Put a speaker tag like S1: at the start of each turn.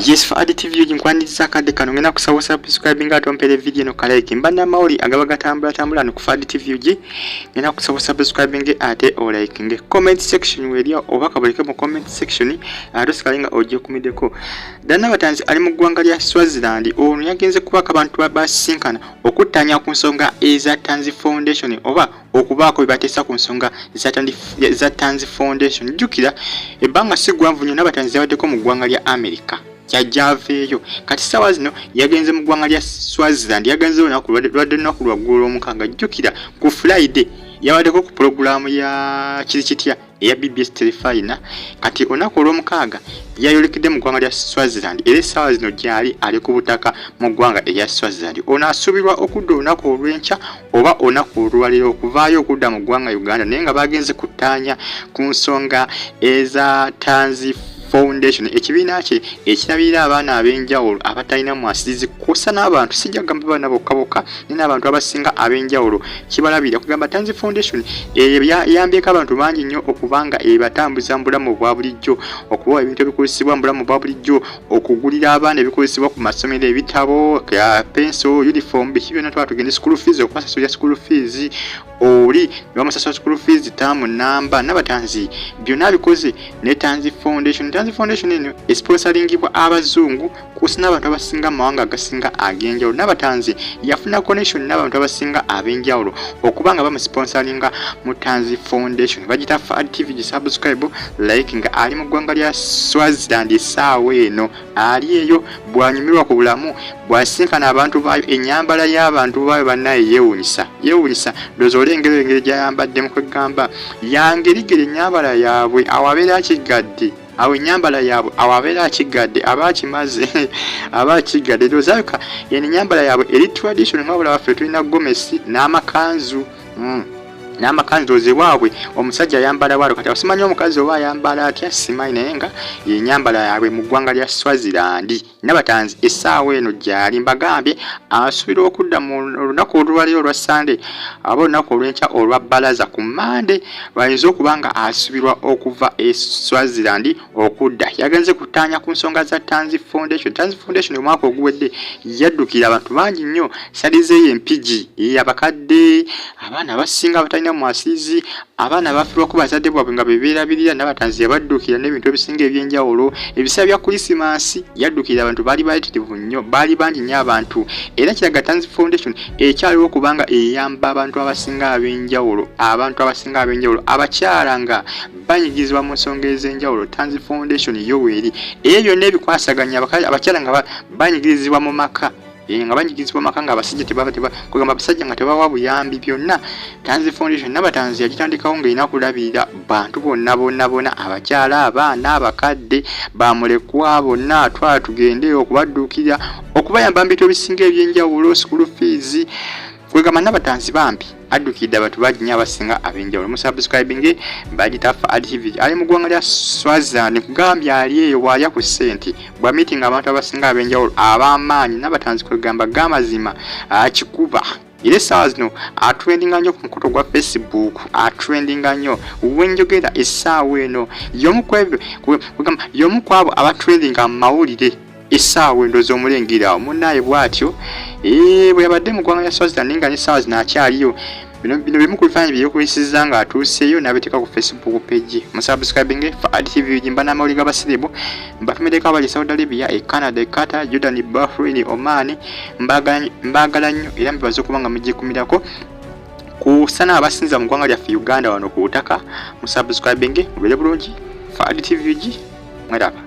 S1: Yes, for TV jinkwandiza kade kano ngena kusaba subscribing atompere video no kalike mbana mauli agaba gatambula no kufadi TV ngena kusaba subscribing ate o like nge comment section welia obaka balike mu comment section atosikalinga oje kumideko Nabatanzi ali mu Egwanga lya Swaziland ono yagenze kubaka abantu abasinkana okutanya ku nsonga eza Tanzi Foundation oba okubako bibatesa ku nsonga za Tanzi Foundation jukira ebanga sigwanvu nyo Nabatanzi yabaddeko mu Egwanga lya America Javeyo kati sawa zino yagenze mu Egwanga lya Swaziland yagenze lwadde naku lwaggulu omukanga jukira ku Friday yabaddeko ku program ya kirichitya eya BBS Telefina kati onako olw'omukaaga yayolekidde mu Egwanga lya Swaziland era sawa zino gyali ali ku butaka mu Egwanga erya Swaziland ono asubirwa okudda olunaku olw'enkya oba olunaku olwaliro okuvaayo okudda mu Egwanga Uganda naye nga bagenze kutanya ku nsonga eza Tanzi Foundation ekibiina kye ekirabirira abaana ab'enjawulo abatalina mwasirizi kusa n'abantu sijja kugamba baana bokka n'abantu abasinga ab'enjawulo kibalabira kugamba Tanzi Foundation yambyeko abantu bangi nnyo okubanga ebatambuza mu bulamu bwa bulijjo okubawa ebintu ebikozesebwa mu bulamu bwa bulijjo okugulira abaana ebikozesebwa ku masomero ebitabo penso uniform biki byonna twaba tugende school fees okubasasulira school fees oli bamusasula school fees tamu namba Nabatanzi byonna bikoze ne Tanzi Foundation eno esponsoringibwa abazungu kusa n'abantu abasinga mawanga agasinga ag'enjawulo Nabatanzi yafuna connection n'abantu abasinga ab'enjawulo okubanga bamusponsoringa mu Tanzi Foundation bagita Fad TV subscribe like nga ali mu Egwanga lya Swaziland essaawa eno ali eyo bwanyumirwa ku bulamu bwasinkana abantu bayo enyambala y'abantu bayo bannaye yeewunyisa ndozo olengero gyayambadde mu kwegamba yangerigere enyambala yaabwe awabeera akigadde awe nyambala yabo awabera akigadde abakimaze abakigadde dozaka yene nyambala yabo eri traditional ngabula bafe tulina gomesi n'amakanzu n'amakanzu ozebwabwe omusajja yambala walo kati asimanyi omukazi oba yambala atya simanyi naye nga ye nyambala yabwe mu Egwanga lya Swaziland Nabatanzi essaawa eno gyali mbagambye asubira okudda mu lunaku olwaliro olwa Sunday abo olunaku olw'enkya olwa Balaza ku Monday bayinza okubanga asubirwa okuva e Swaziland okudda yagenze kutanya ku nsonga za Tanzi Foundation omwaka oguwedde yaddukira abantu bangi nnyo salizeeyo empigi abakadde abaana abasinga abatalina mwasizi abaana bafirwa ku bazadde bwabwe nga bebeerabirira Nabatanzi yabaddukira n'ebintu ebisinga eby'enjawulo ebiseera bya Christmas yaddukira abantu baali bayitirivu nnyo baali bangi nnyo abantu era kiraga Tanzi Foundation ekyaliwo okubanga eyamba abantu abasinga ab'enjawulo abakyala nga banyigizibwa mu nsonga ez'enjawulo Tanzi Foundation yoweeri eyo byonna ebikwasaganya abakyala nga banyigirizibwa mu maka nga banyigizibwa maka nga abasajja kugamba abasajja nga tebawa buyambi byonna Tanzi Foundation Nabatanzi yagitandikawo ng'erina kulabirira bantu bonna abakyala abaana abakadde bamulekwa bonna twala tugende okubadduukira okubayamba mu bintu ebisinga eby'enjawulo school fees kwegamba Nabatanzi bambi addukidde abantu baginya abasinga ab'enjawulo musubscribing bagita Fad TV ali mu Egwanga lya Swaziland kugambye ali eyo bwalya ku Sente bwa meeting abantu abasinga ab'enjawulo ab'amaanyi Nabatanzi kwegamba gamazima akikuba ile sawa zino atrendinga nnyo ku mukuto gwa Facebook atrendinga nnyo wenjogera essaawa eno y'omu kwabo abatrendinga mu mawulire essaawa endozo omulengera munnaye bw'atyo bwe yabadde mu Egwanga lya Swaziland nga n'essaawa zino akyaliyo bino bimu ku bifaananyi byekuyisiza nga atuuseeyo n'abiteeka ku Facebook page musubscribing Fad TV jimba n'amawulire g'abasiribu mbatumideko abali Saudi Arabia Canada Qatar Jordan Bahrain Oman mbagala nnyo era mbibaza okuba nga mugikumirako kusana abasinza mu Egwanga lyaffe Uganda wano ku butaka musubscribing mubere bulungi Fad TV mweraba